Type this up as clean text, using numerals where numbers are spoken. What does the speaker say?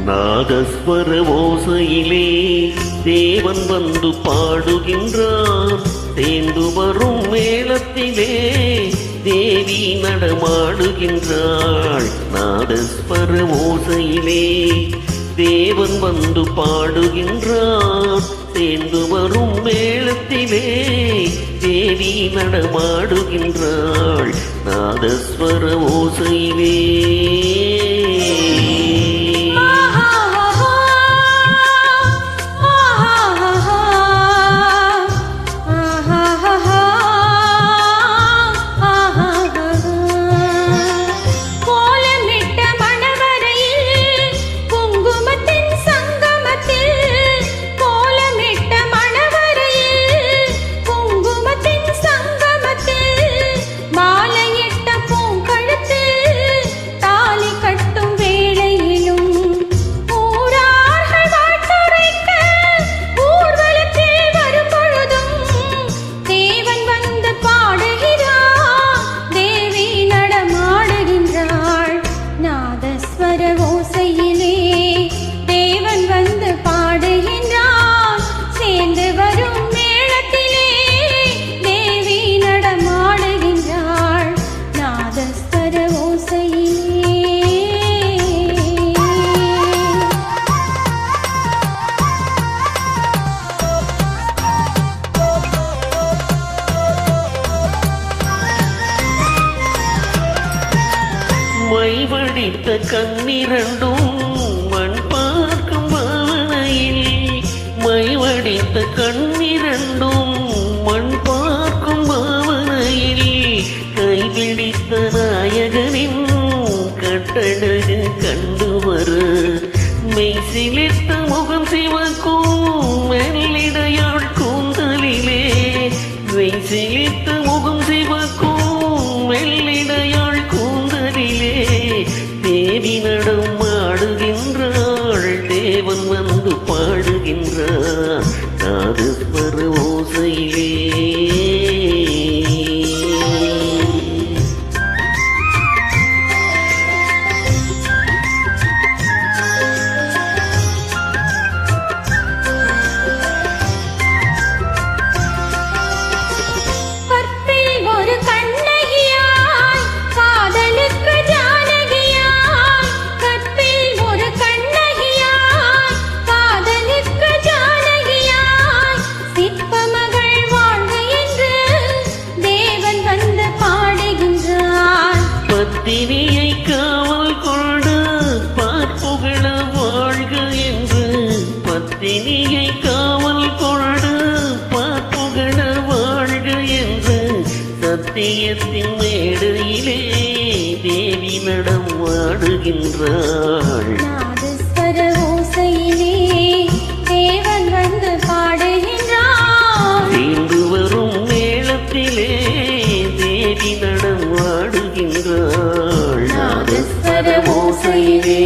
நாதஸ்வர ஓசையிலே தேவன் வந்து பாடுகின்றார். தேர்ந்து வரும் மேளத்திலே தேவி நடமாடுகின்றாள். நாதஸ்வர ஓசையிலே தேவன் வந்து பாடுகின்றார். தேர்ந்து வரும் மேளத்திலே தேவி நடமாடுகின்றாள். நாதஸ்வர ஓசையிலே மைவடித்த கண்ணிரண்டும் மண் பார்க்கும் பாவனையில், மைவடித்த கண்ணிரண்டும் மண் பார்க்கும் பாவனையில், கைபிடித்த நாயகனின் கட்டழகு கண்டு வர மெய் சிலிர்த்த முகம் சிவக்கும் மெல்லிடையாள் கூந்தலிலே, மெய் சிலிர்த்த முகம் சிவக்கும் மெல்லிடையாள் கூந்தலிலே தேவி நடம் ஆடுகின்றாள். தேவன் வந்து பாடுகின்றார். நாதஸ்வர ஓசையிலே பத்தினியை காவல் கொண்டு பார்ப்புகள வாழ்க என்று, பத்தினியை காவல் கொண்டு பார்ப்புகள வாழ்க என்று சத்தியத்தின் மேடையிலே தேவி நடம் ஆடுகின்றாள். நாதஸ்வர ஓசையிலே தேவன் வந்து பாடுகின்றாள். தீர்ந்து வரும் மேளத்திலே தேவி நடம் ஆடுகின்றாள். நாதஸ்வர ஓசையிலே